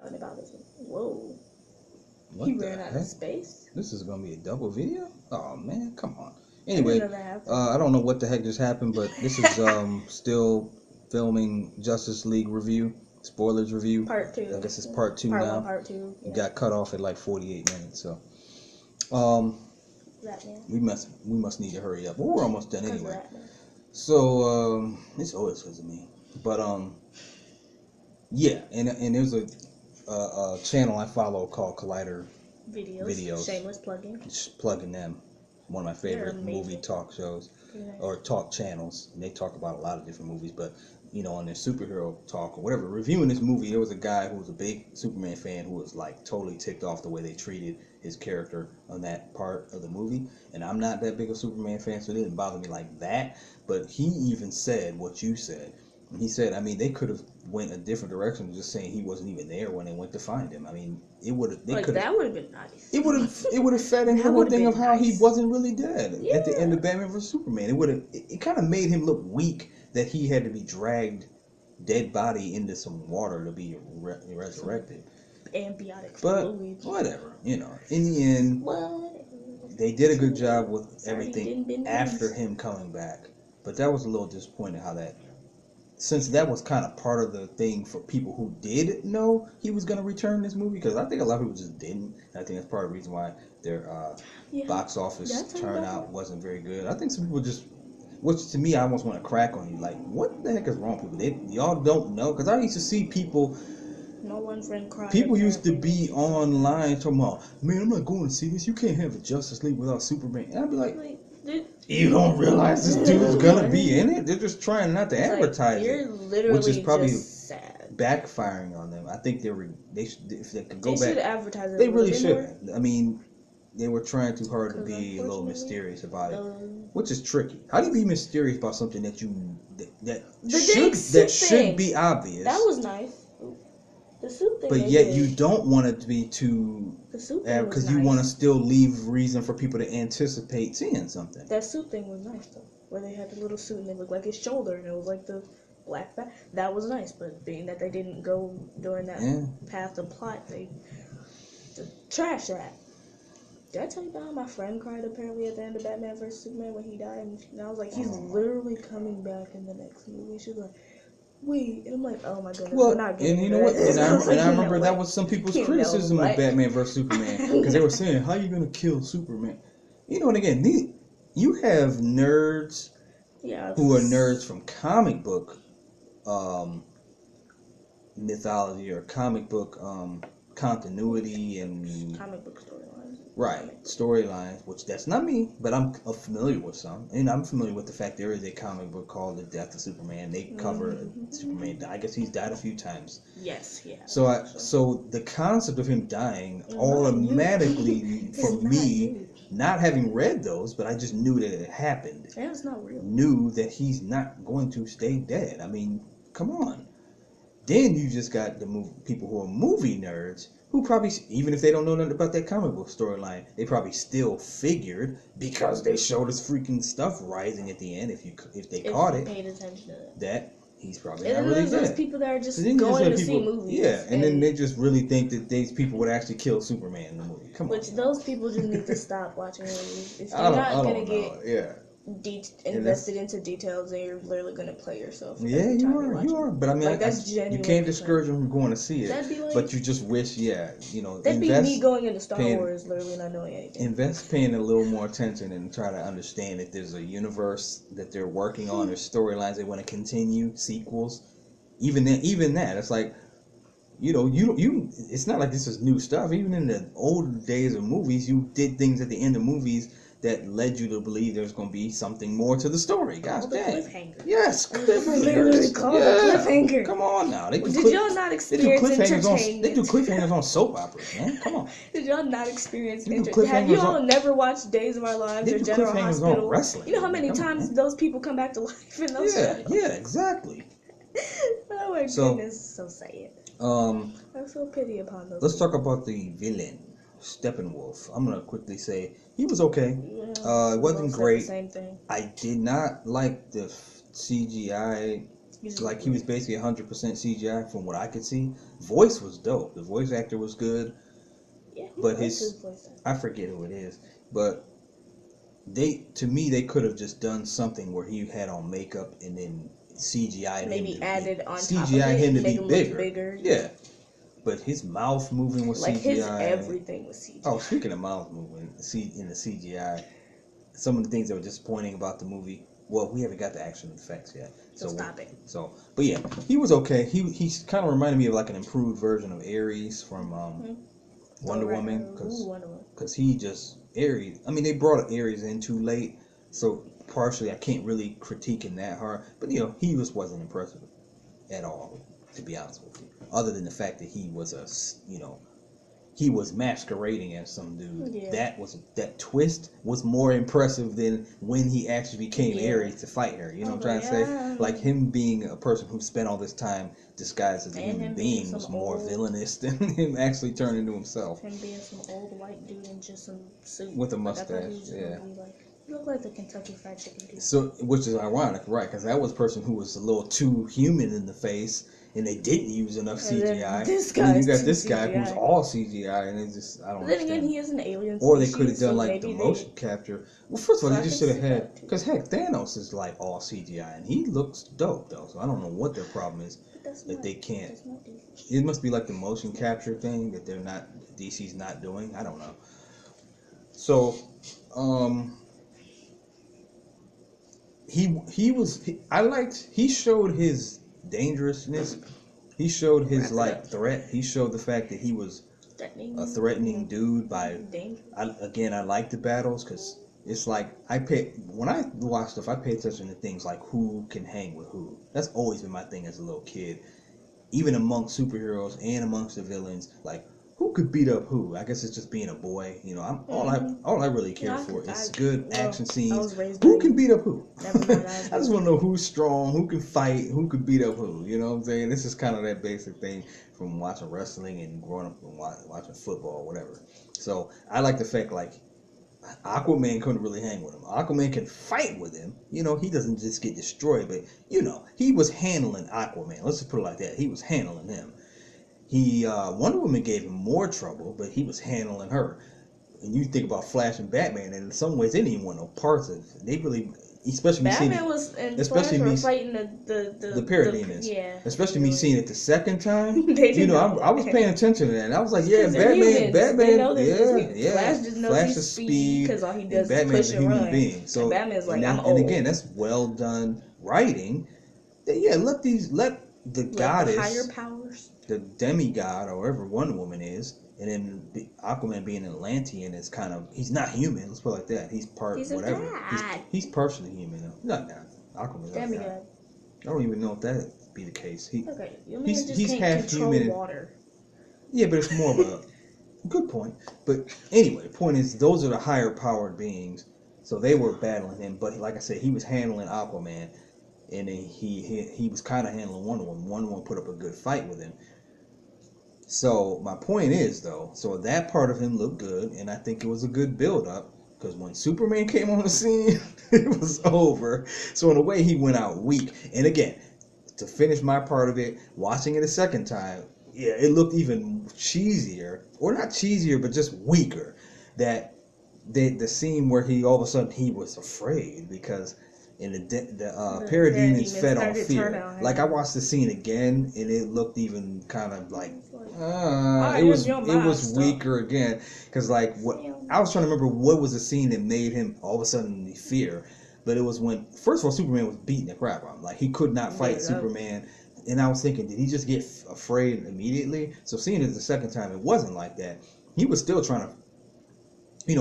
talking about this one. Whoa. What He the ran out heck? of space? This is gonna be a double video? Oh man, come on. I didn't Anyway, know that happened. I don't know what the heck just happened, but this is still filming Justice League review, spoilers review. Part 2. I guess it's part 2 Part now. 1, part 2. It Yeah. got cut off at like 48 minutes, so Batman. we must need to hurry up. Well, we're almost done Because of anyway. Batman. So it's always because of me, but yeah, and there's a channel I follow called Collider Videos. Shameless plugging. Just plugging them. One of my favorite movie talk shows or talk channels. And they talk about a lot of different movies, but you know, on their superhero talk or whatever, reviewing this movie, there was a guy who was a big Superman fan who was like totally ticked off the way they treated his character on that part of the movie. And I'm not that big a Superman fan, so it didn't bother me like that. But he even said what you said. He said, I mean, they could have went a different direction, just saying he wasn't even there when they went to find him. I mean, it would have. Like, that would have been nice. It would have fed into the whole thing of how he wasn't really dead at the end of Batman vs Superman. It would have. It kind of made him look weak that he had to be dragged, dead body, into some water to be resurrected. Ambiotic fluid. But whatever, you know. In the end, they did a good job with everything after him coming back. But that was a little disappointing how that. Since that was kind of part of the thing for people who did know he was going to return in this movie, because I think a lot of people just didn't. And I think that's part of the reason why their box office turnout wasn't very good. I think some people just, which to me, I almost want to crack on you. Like, what the heck is wrong with people? Y'all don't know? Because I used to see people. My one friend cried. People used to be online talking about, man, I'm not going to see this. You can't have a Justice League without Superman. And I'd be like you don't realize this dude's gonna be in it? They're just trying not to advertise it, which is probably sad. Backfiring on them. I think they should, if they could go back. They should advertise it. They really should. I mean, they were trying too hard to be a little mysterious about it, which is tricky. How do you be mysterious about something that should be obvious? That was nice. The suit thing. But yet you don't want it to be too, because you want to still leave reason for people to anticipate seeing something. That suit thing was nice though, where they had the little suit and it looked like his shoulder and it was like the black back. That was nice, but being that they didn't go during that path of plot, they trashed that. Did I tell you about how my friend cried apparently at the end of Batman vs Superman when he died? And I was like, he's literally coming back in the next movie. She's like, wait, and I'm like, oh my goodness, we're not getting. And you know what? And I remember that was some people's criticism of Batman vs Superman, because they were saying, how are you gonna kill Superman? You know, and again, you have nerds who are nerds from comic book mythology or comic book continuity and comic book storylines. Right, storylines, which that's not me, but I'm familiar with some. And I'm familiar with the fact there is a comic book called The Death of Superman. They cover Superman. I guess he's died a few times. Yes, yeah. So the concept of him dying automatically, for me, not having read those, but I just knew that it happened. And it's not real. Knew that he's not going to stay dead. I mean, come on. Then you just got the people who are movie nerds, who probably, even if they don't know nothing about that comic book storyline, they probably still figured, because they showed us freaking stuff rising at the end, if they caught it, paid attention to that he's probably not really dead. There's people that are just going to see movies. Yeah, and then they just really think that these people would actually kill Superman in the movie. Come on. Which those people just need to stop watching movies. If you're not going to get invested into details, and you're literally going to play yourself. Yeah, you are. But I mean, you can't discourage them from going to see it. But you just wish, that'd be me going into Star Wars, literally not knowing anything. Paying a little more attention and try to understand if there's a universe that they're working on or storylines they want to continue, sequels. Even that, it's like, it's not like this is new stuff. Even in the old days of movies, you did things at the end of movies that led you to believe there's going to be something more to the story. Gosh dang. Cliffhanger. Yes, cliffhangers. Cliffhanger. Come on now. Did y'all not experience entertainment? They do cliffhangers on soap operas, man. Come on. Did y'all not experience entertainment? Have you all never watched Days of Our Lives or General Hospital? On wrestling. You know how many times those people come back to life in those shows? Yeah, exactly. Oh my goodness, so sad. I feel pity upon those. Let's talk about the villain. Steppenwolf. I'm gonna quickly say he was okay. It wasn't great. Same thing. I did not like the CGI Like he was basically 100% CGI from what I could see. Voice was dope. The voice actor was good. Yeah, but I forget who it is. But they could have just done something where he had on makeup and then CGI maybe added on CGI top of it, him to make be him bigger. Yeah. But his mouth moving was like CGI. His everything was CGI. Oh, speaking of mouth moving, in the CGI, some of the things that were disappointing about the movie. Well, we haven't got the action effects yet, so stop it. But yeah, he was okay. He kind of reminded me of like an improved version of Ares from Wonder Woman, because he just Ares. I mean, they brought Ares in too late, so partially I can't really critique him that hard. But he wasn't impressive at all, to be honest with you. Other than the fact that he was he was masquerading as some dude. Yeah. That twist was more impressive than when he actually became Ares to fight her. You know what I'm trying to say? Like him being a person who spent all this time disguised as a human being was more villainous than him actually turning into himself. Him being some old white dude in just some suit with a mustache. Yeah. You look like the Kentucky Fried Chicken dude. So, which is ironic, right? Because that was a person who was a little too human in the face. And they didn't use enough CGI. You got this guy who's all CGI, and it's just I don't. But then again, he is an alien. Or they could have done like the motion capture. Well, first of all, they just should have had because heck, Thanos is like all CGI, and he looks dope though. So I don't know what their problem is that they can't. It must be like the motion capture thing that they're not. DC's not doing. I don't know. So, he showed his dangerousness. He showed his threat. He showed the fact that he was a threatening dude. I like the battles because it's like when I watch stuff, I pay attention to things like who can hang with who. That's always been my thing as a little kid, even amongst superheroes and amongst the villains. Like who could beat up who? I guess it's just being a boy. All I really care for is good action scenes. Who can beat up who? I just want to know who's strong, who can fight, who could beat up who. You know what I'm saying? This is kind of that basic thing from watching wrestling and growing up and watching football or whatever. So I like the fact like Aquaman couldn't really hang with him. Aquaman can fight with him. He doesn't just get destroyed, but he was handling Aquaman. Let's just put it like that. He was handling him. Wonder Woman gave him more trouble, but he was handling her. And you think about Flash and Batman, and in some ways they didn't even want no parts of it. They really, especially me seeing, especially me fighting the parademons. Yeah. Especially me seeing it the second time. I was paying attention to that. And I was like, Batman, Flash is speed because all he does is push and run. Being. So and Batman's like, I'm old. And again, that's well done writing. Let the goddess, the higher powers, the demigod, or whatever Wonder Woman is, and then Aquaman being an Atlantean is kind of, he's not human. Let's put it like that. He's whatever. He's partially human though. Not Aquaman. Demigod. I don't even know if that be the case. He's half human. Water. Yeah, but it's more of a good point. But anyway, the point is those are the higher powered beings. So they were battling him, but like I said, he was handling Aquaman. And then he was kind of handling Wonder Woman. Wonder Woman put up a good fight with him. So my point is, though, so that part of him looked good, and I think it was a good build-up, because when Superman came on the scene, it was over. So in a way, he went out weak. And again, to finish my part of it, watching it a second time, it looked even cheesier, or not cheesier, but just weaker. That the scene where all of a sudden he was afraid because. And the parademons fed off fear. Like I watched the scene again, and it looked even kind of like it was weaker again. Because like I was trying to remember what was the scene that made him all of a sudden fear, but it was when first of all Superman was beating the crap out of him. Like he could not fight Superman, and I was thinking, did he just get afraid immediately? So seeing it the second time, it wasn't like that. He was still trying to,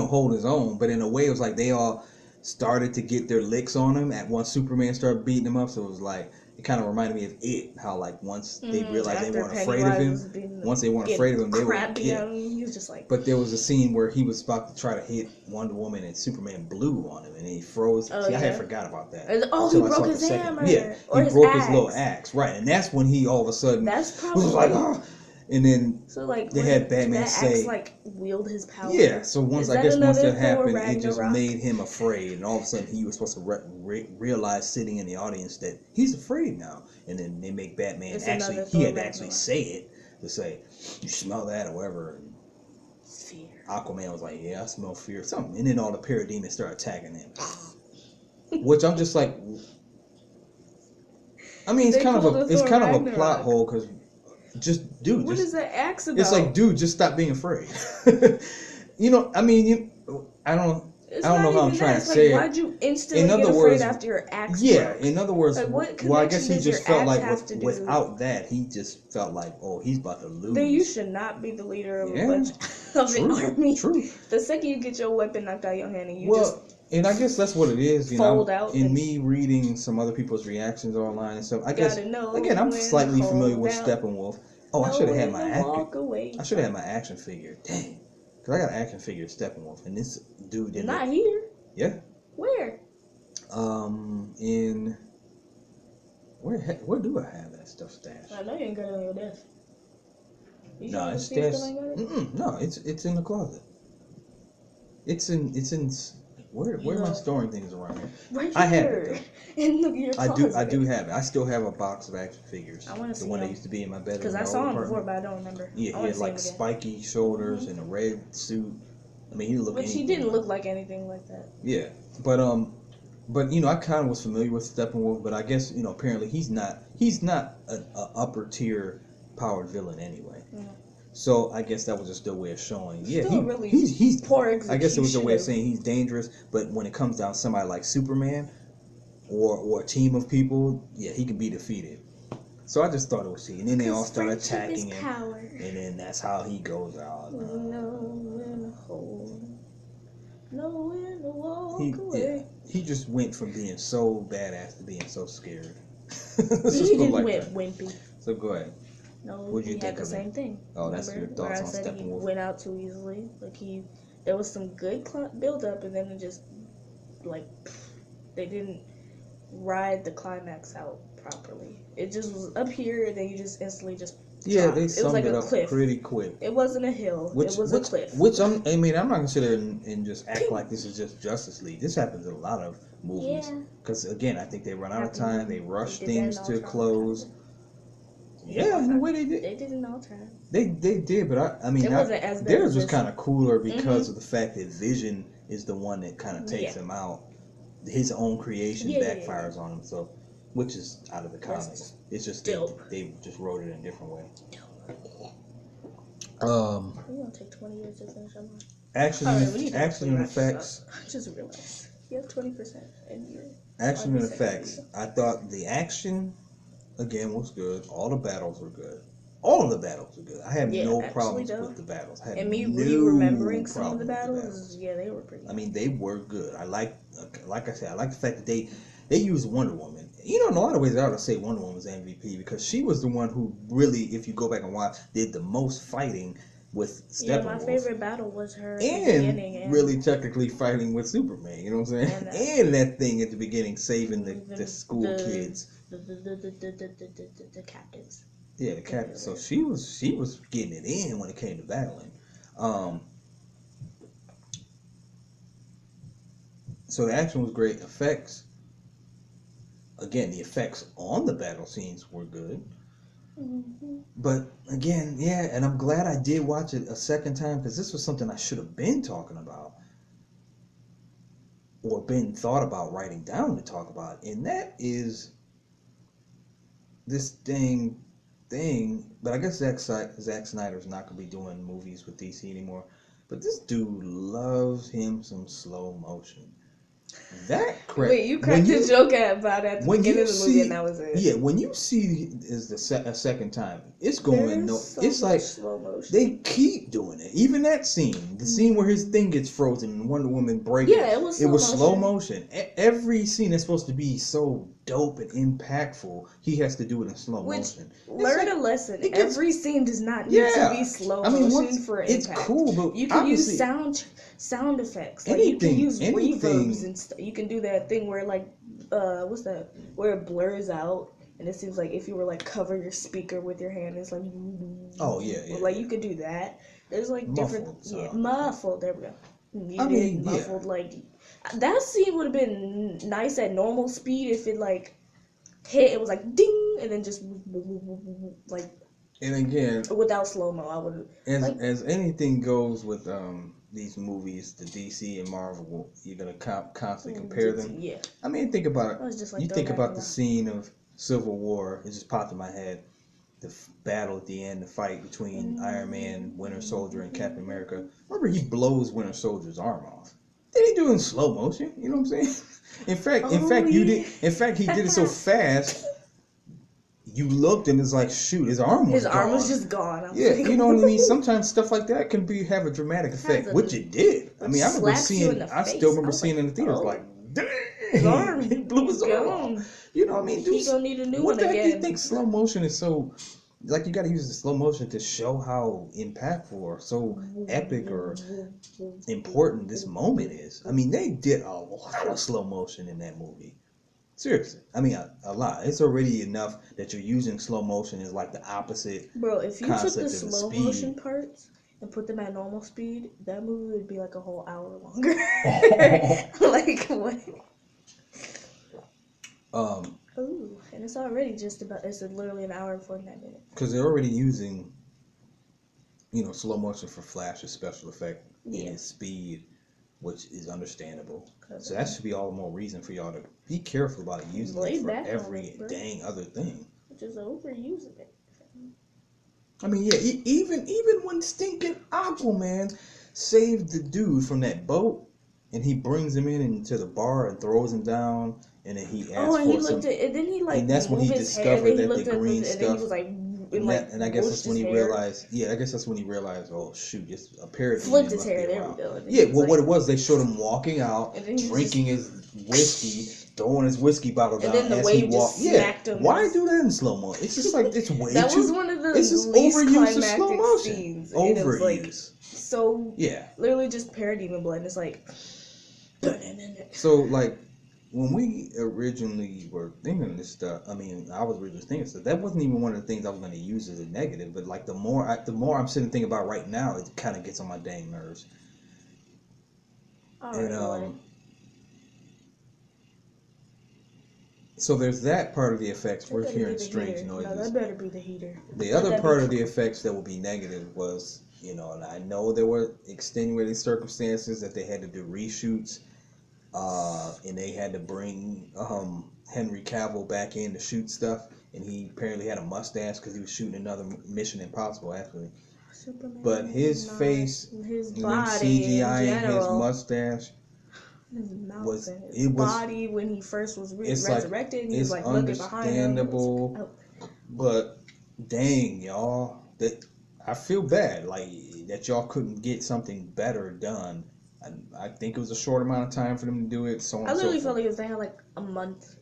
hold his own, but in a way, it was like they all started to get their licks on him at once Superman started beating him up. So it was like, it kind of reminded me of It, how like once they realized they weren't afraid of him, once they weren't afraid of him, they were he was just like. But there was a scene where he was about to try to hit Wonder Woman and Superman blew on him and he froze. I had forgot about that. He broke his hammer. Yeah, he broke his little axe, right? And that's when he all of a sudden was like, And then so like they had Batman say, like wield his power. Yeah, so once once that happened, it just made him afraid, and all of a sudden he was supposed to realize sitting in the audience that he's afraid now. And then they make Batman he had to actually say it to say, "You smell that?" or whatever. And fear. Aquaman was like, "Yeah, I smell fear." Something, and then all the parademons start attacking him. Which I'm just like, I mean, it's kind of a plot hole because. Just dude. What is that axe about? It's like, dude, just stop being afraid. I mean, I don't know how I'm trying to say it. Why'd you instantly get afraid after your axe? Yeah. In other words, I guess he just felt like without that, he just felt like, oh, he's about to lose. Then you should not be the leader of a bunch of an army. True. The second you get your weapon knocked out your hand, and you just. And I guess that's what it is, in me reading some other people's reactions online and stuff. I guess again, I'm slightly familiar with Steppenwolf. Oh, I should have had my action figure. Dang, because I got an action figure of Steppenwolf, and this dude didn't. Not here. Yeah. Where? In where do I have that stuff stashed? I know you ain't got it on your desk. No, it's stashed. No, it's in the closet. It's in. Where am I storing things around here? Right I have it though. In your closet. I do have it. I still have a box of action figures. I want to see the one that used to be in my bedroom. Because I saw him before, but I don't remember. Yeah, he had like spiky shoulders and a red suit. I mean, he didn't look. But he didn't look like anything like that. Yeah, but I kind of was familiar with Steppenwolf, but I guess apparently he's not an upper tier powered villain anyway. Mm. So I guess that was just their way of showing. Yeah, he's poor execution. I guess it was their way of saying he's dangerous. But when it comes down to somebody like Superman, or a team of people, yeah, he can be defeated. So I just thought it was see. And then they all start attacking him, and then that's how he goes out. He just went from being so badass to being so scared. He just went wimpy. So go ahead. No, what he had the same thing. Oh, that's your thoughts on Steppenwolf. Where I said he went out too easily. Like there was some good build up, and then it just they didn't ride the climax out properly. It just was up here, and then you just instantly just. Yeah, they summed it up pretty quick. It wasn't a hill. It was a cliff. I'm not gonna sit there and just act like this is just Justice League. This happens in a lot of movies. Because again, I think they run out of time. They rush things to close. Yeah, in a way they did. They did in all time. They did, but I mean, theirs was kind of cooler because of the fact that Vision is the one that kind of takes him out. His own creation backfires on him, so which is out of the comics. It's just they just wrote it in a different way. We're gonna take 20 years to finish our mind. Action and effects. I just realized you have 20% in your action and effects. I thought the action. Again, was good. All the battles were good. All of the battles were good. I have no problems with the battles. And me remembering some of the battles, they were pretty good. I mean, they were good. I like I said, I like the fact that they used Wonder Woman. In a lot of ways, I ought to say Wonder Woman was MVP because she was the one who really, if you go back and watch, did the most fighting with Steppenwolf. Yeah, my favorite battle was her at the beginning. And really technically fighting with Superman, you know what I'm saying? And that thing at the beginning saving the school kids. The captives. Yeah, the captives. So she was getting it in when it came to battling. So the action was great. Effects. Again, the effects on the battle scenes were good. Mm-hmm. But again, and I'm glad I did watch it a second time because this was something I should have been talking about. Or been thought about writing down to talk about. And that is this thing, but I guess Zack Snyder's not going to be doing movies with DC anymore. But this dude loves him some slow motion. That crap. Wait, you cracked a joke about it at the beginning of the movie, and that was it. Yeah, when you see is a second time, it's going it's like slow motion. They keep doing it. Even that scene, the scene where his thing gets frozen and Wonder Woman breaks. Yeah, it was slow motion. Every scene that's supposed to be so dope and impactful, he has to do it in slow motion. Learn a lesson. Every scene does not need to be slow motion for impact. It's cool, but you can use sound effects. Like you can use reverbs and stuff. You can do that thing where what's that? Where it blurs out and it seems like if you were like cover your speaker with your hand, it's like oh yeah, like you could do that. There's like muffled different muffled. There we go. I mean, muffled like that scene would have been nice at normal speed if it like hit. It was like ding, and then just like. And again, without slow mo, I would. As anything goes with these movies, the DC and Marvel, you're gonna constantly compare them. Yeah. I mean, think about it. Like you think about the scene of Civil War. It just popped in my head. The battle at the end, the fight between Iron Man, Winter Soldier, and Captain America. Remember, he blows Winter Soldier's arm off. Did he do it in slow motion? You know what I'm saying? In fact, he did it so fast. You looked and it's like, shoot, his arm was just gone. Yeah, you know what I mean? Sometimes stuff like that can have a dramatic effect, which it did. I mean, I still remember seeing it in the theaters, like, dang, he blew his arm off. You know what I mean? He gonna need a new one again. What the heck do you think slow motion is so, like, you gotta use the slow motion to show how impactful or so epic or important this moment is. I mean, they did a lot of slow motion in that movie. Seriously, I mean a lot. It's already enough that you're using slow motion is like the opposite. Bro, if you took the slow motion parts and put them at normal speed, that movie would be like a whole hour longer. Like what? Ooh, and it's already it's literally an hour and 49 minutes. Because they're already using, slow motion for Flash's special effect and speed, which is understandable. So that should be all the more reason for y'all to be careful about using it for every dang other thing. Just overusing it. I mean, yeah, even when stinking Aquaman saved the dude from that boat, and he brings him into the bar and throws him down, and then he asks and that's when he discovered that the green stuff. And then he was like. And I guess that's when he realized. Yeah, I guess that's when he realized. Oh shoot! It's a parrot. Flipped his hair. There we go. Yeah, well, what it was, they showed him walking out, drinking his whiskey, throwing his whiskey bottle down and then as he walked. Yeah, why do that in slow mo? It's just like it's way that too. was one of the it's just least overuse of slow climactic motion. Scenes. Overuse. Like, so yeah, literally just parademon blood. And it's like. So like. When we originally were thinking this stuff, I mean, I was originally thinking stuff. That wasn't even one of the things I was going to use as a negative. But like the more I'm sitting thinking about right now, it kind of gets on my dang nerves. So there's that part of the effects. We're hearing strange noises. No, that better be the heater. The other part of the effects that would be negative was, and I know there were extenuating circumstances that they had to do reshoots. And they had to bring Henry Cavill back in to shoot stuff, and he apparently had a mustache because he was shooting another Mission Impossible, actually. Superman, but his face, his body, CGI, and his mustache, his mouth, his body when he first was resurrected, and he was like looking behind him. Understandable, but dang, y'all, that I feel bad, like that y'all couldn't get something better done. I think it was a short amount of time for them to do it. I literally felt like if they had like a month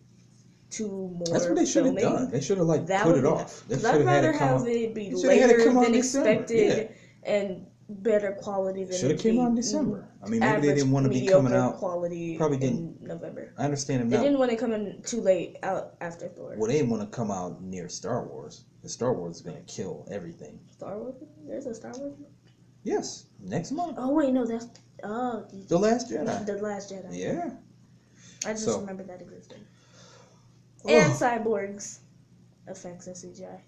to more. That's what they should have done. They should have put it off. Because I'd rather have it be later than expected and better quality than should have came out in December. I mean, maybe they didn't want to be coming out quality. Probably didn't. In November. I understand them. They didn't want to come in too late out after Thor. Well, they didn't want to come out near Star Wars. The Star Wars is gonna kill everything. Star Wars? There's a Star Wars? Yes, next month. Oh wait, no, that's The Last Jedi. The Last Jedi. Yeah. I just remember that existed. And Cyborg's effects and CGI.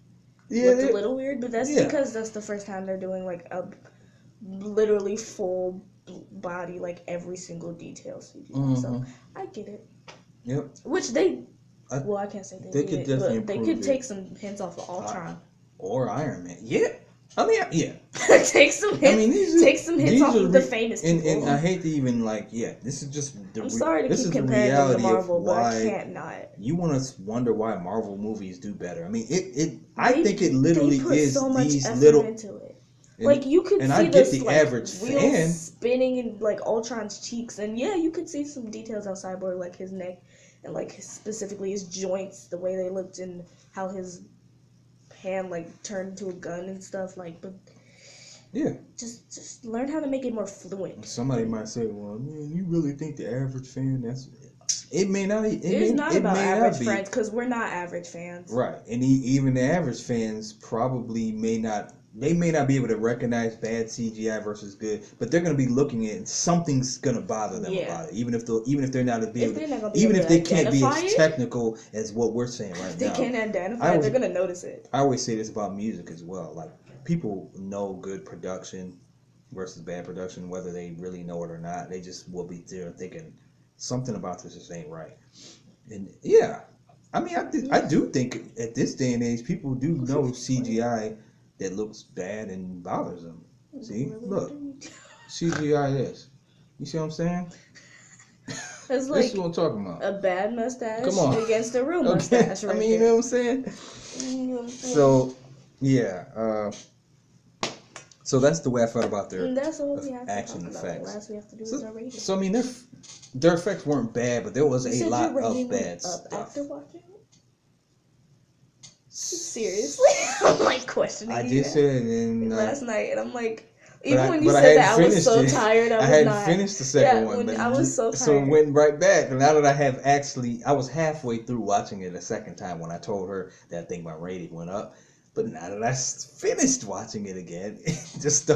Yeah, looked a little weird, but that's because that's the first time they're doing like a literally full body, like every single detail CGI. Mm-hmm. So I get it. Yep. Which I can't say they could definitely they could take some hints off of Ultron or Iron Man. Yeah. I mean, yeah. Take some hints. Take some hints off of the famous people. And I hate to even this is just the. I'm sorry to keep comparing them to Marvel, but I can't not. You want to wonder why Marvel movies do better? I mean, I think it literally is so much these effort little. Into it. Like you could see this average fan spinning in like Ultron's cheeks, and you could see some details on Cyborg, like his neck, and like specifically his joints, the way they looked, and how his hand turned into a gun and stuff. But just learn how to make it more fluent. Somebody might say, "Well, man, you really think the average fan It may not. It's not about average friends because we're not average fans. Right, and even the average fans probably may not. They may not be able to recognize bad CGI versus good, but they're going to be looking at something's going to bother them about it, even if they're not even if they can't be as technical as what we're saying right now. If they can't identify it, they're going to notice it. I always say this about music as well. Like, people know good production versus bad production, whether they really know it or not. They just will be there thinking something about this just ain't right. And yeah, I mean, I do think at this day and age, people do know CGI that looks bad and bothers them. See, look, CGI is. You see what I'm saying? It's like this is what I'm talking about. A bad mustache against a real mustache. Right, I mean, you know what I'm saying? So, yeah. So that's the way I felt about their action effects. Last we have to do is our rating. So I mean, their effects weren't bad, but there was a lot of bad stuff. After watching it? Seriously? I'm like questioning I just said it last night, and I'm like, even when you said that, I was so tired. I hadn't finished the second one, but I was so tired. So it went right back. And now that I was halfway through watching it a second time when I told her that I think my rating went up. But now that I finished watching it again, just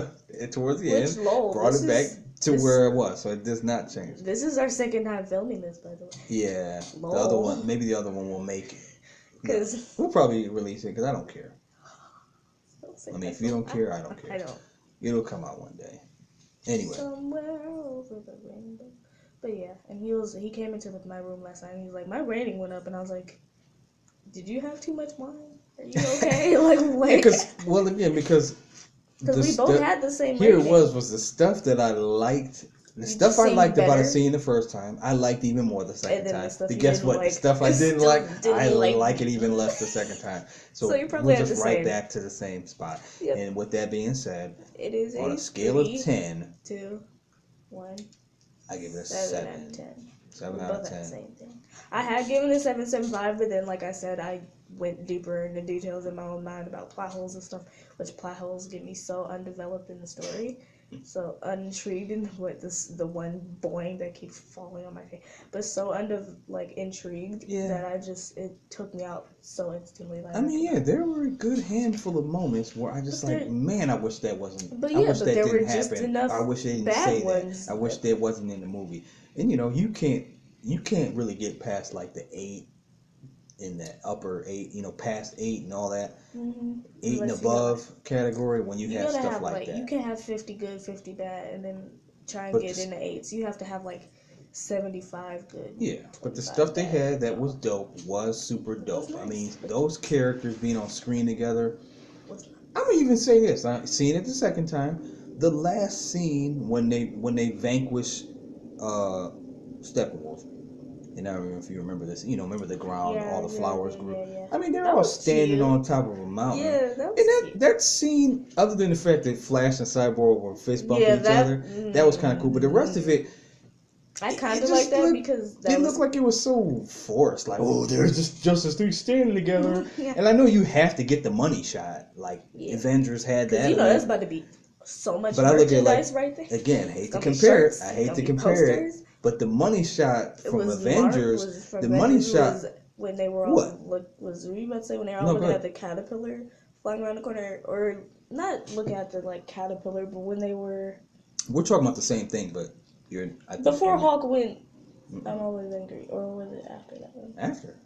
towards the end, brought it back to where it was. So it does not change. This is our second time filming this, by the way. Yeah, the other one, maybe the other one will make it. Because we'll probably release it because I don't care. I mean, if you don't care, I don't care. I don't. It'll come out one day. Anyway. Somewhere over the rainbow. But yeah, and he came into my room last night and he was like, my rating went up, and I was like, did you have too much wine? Are you okay? Because we both had the same rating. Here was the stuff that I liked. The stuff I liked about a scene the first time, I liked even more the second time. But guess what? The stuff I didn't like, I like it even less the second time. So you probably we're just right back to the same spot. Yep. And with that being said, it is on a scale of 10, 2, 1, I give it a 7 out of 10. 7 out of 10. Same thing. I had given it 7.75, but then, like I said, I went deeper into details in my own mind about plot holes and stuff, which plot holes get me so undeveloped in the story. So intrigued in the one boing that keeps falling on my face, but so intrigued that it took me out so instantly. Like, I mean, yeah, there were a good handful of moments where I just man, I wish that wasn't. But I wish but that there didn't were just happen. enough I wish they didn't bad say ones. that. I wish that wasn't in the movie. And you can't really get past like the 8 in that upper 8, past 8 and all that. Mm-hmm. 8 and above category when you have stuff like that. You can have 50 good, 50 bad, and then try and get into 8s. You have to have like 75 good. Yeah, but the stuff they had that was dope was super dope. Nice. I mean, those characters being on screen together. I'm gonna even say this. I seen it the second time. The last scene when they vanquish Steppenwolf. And I don't know if you remember this. Remember the ground, all the flowers grew. Yeah. I mean, they're all standing on top of a mountain. Yeah, that was that scene, other than the fact that Flash and Cyborg were fist bumping each other, that was kind of cool. But the rest of it, I kind of like that because it looked like it was so forced. Like, there's just Justice League standing together. Yeah. And I know you have to get the money shot. Like, Avengers had that. That's about to be so much but merchandise right there. Again, I hate to compare it. But the money shot from Avengers, was when they were all were you about to say when they were all looking at the caterpillar flying around the corner, or not looking at the caterpillar, but when they were. We're talking about the same thing, but before Hulk went. I'm always angry, or was it after that one? After.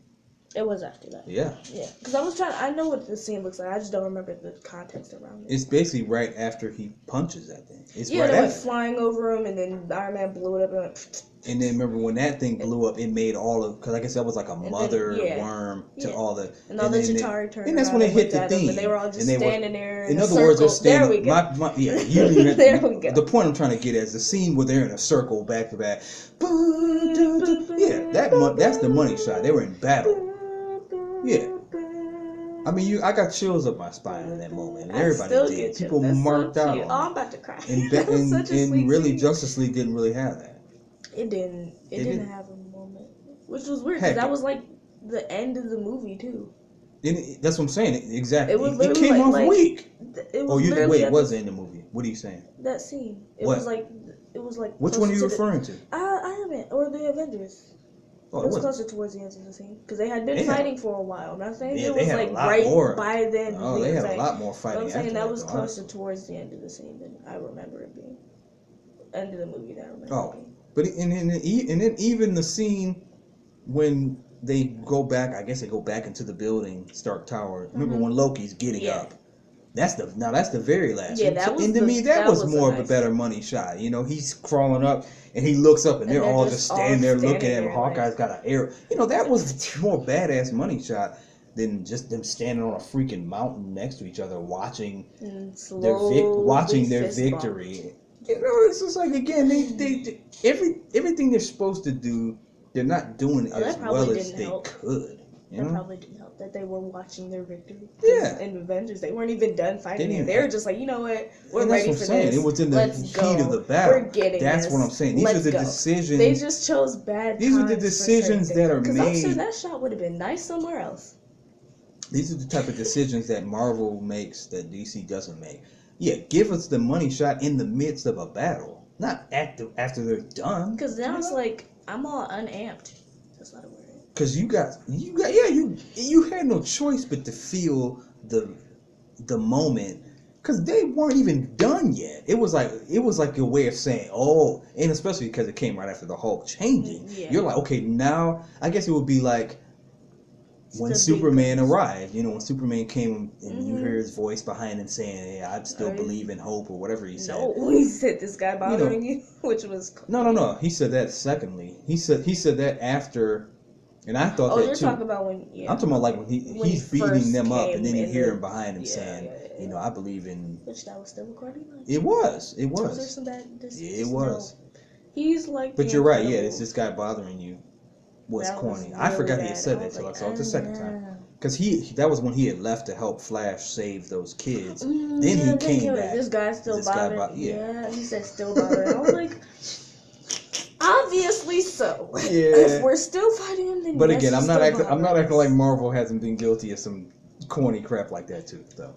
It was after that. Yeah. Yeah, because I know what the scene looks like. I just don't remember the context around it. It's basically right after he punches that thing. It's right they went flying over him, and then Iron Man blew it up. And then remember when that thing blew up, it made all of, because I guess that was like a mother worm to all the. And all the Chitauri turned. And that's when it hit the thing. And they were all just standing there. In other words, they're standing. There we go. There we go. The point I'm trying to get at is the scene where they're in a circle back to back. Yeah, that's the money shot. They were in battle. Yeah. I mean, I got chills up my spine in that moment. And everybody did. People marked out. I'm about to cry. And really, Justice League didn't really have that. It didn't. It didn't have a moment, which was weird because that was like the end of the movie too. That's what I'm saying. Exactly. It was it came off weak. It was it was in the movie. What are you saying? That scene. It was like. Which one are you referring to? Iron Man or the Avengers. Oh, it was closer towards the end of the scene because they had been fighting for a while. I'm not saying it was had like a lot right more. by then. Oh, they had a lot more fighting. I'm saying after that was though, closer towards the end of the scene than I remember it being. End of the movie that I remember. Oh, it being. but and then even the scene when they go back, I guess they go back into the building, Stark Tower. Remember when Loki's getting up? That's the very last. Yeah, that was. And to me, that was more of a better money shot. You know, he's crawling up and he looks up and they're all just standing there looking at him. Hawkeye's got an arrow. You know, that was more badass money shot than just them standing on a freaking mountain next to each other watching their victory. You know, it's just like again, they everything they're supposed to do, they're not doing as well as they could. That probably didn't help that they were watching their victory. Yeah. In Avengers, they weren't even done fighting it. They were just like, you know what, we're ready for this. It was in the heat of the battle. We're getting That's what I'm saying. These are the decisions. They just chose bad. These are the decisions that are made. Because I'm sure that shot would have been nice somewhere else. These are the type of decisions that Marvel makes that DC doesn't make. Yeah, give us the money shot in the midst of a battle, not after they're done. Because now it's like I'm all unamped. That's not a word. Because you had no choice but to feel the moment, because they weren't even done yet. It was like a way of saying, oh, and especially because it came right after the Hulk changing. Yeah. You're like, okay, now I guess it would be like when Superman arrived. You know, when Superman came and you hear his voice behind him saying, "Hey, I still believe in hope," or whatever he said. No, he said, "This guy bothering you," which was no. He said that secondly. He said that after. And I thought that you're too. Talking about when, I'm talking about like when he's beating them up, and then you hear him behind him saying, you know, I believe in. Which that was still recording. It was. Was there some bad? It was. No. He's like. But you're right. Yeah, it's this guy bothering you. Was corny. I forgot he had said that until I saw it the second time. Because that was when he had left to help Flash save those kids. Then he came back. This guy's still bothering. Yeah, he said still bothering. I was like. Obviously so. Yeah. If we're still fighting him, then. But again, I'm not acting like Marvel hasn't been guilty of some corny crap like that too, though.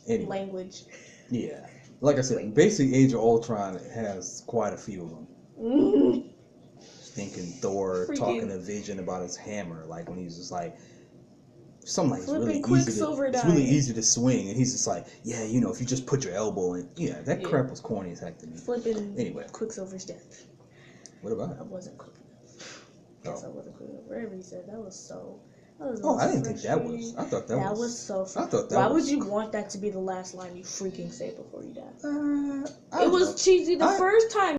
Anyway. Language. Yeah, like I said, basically, Age of Ultron has quite a few of them. Thinking Thor talking to Vision about his hammer, like when he's just like. Something like it's really easy to swing, and he's just like, yeah, you know, if you just put your elbow in, that crap was corny as heck to me. Flipping Quicksilver's death. What about it? I wasn't quick enough. I wasn't quick enough. Whatever he said, that was so. I didn't think that was. I thought that was. That was so. I thought that. Why would you want that to be the last line you freaking say before you die? It was cheesy the first time.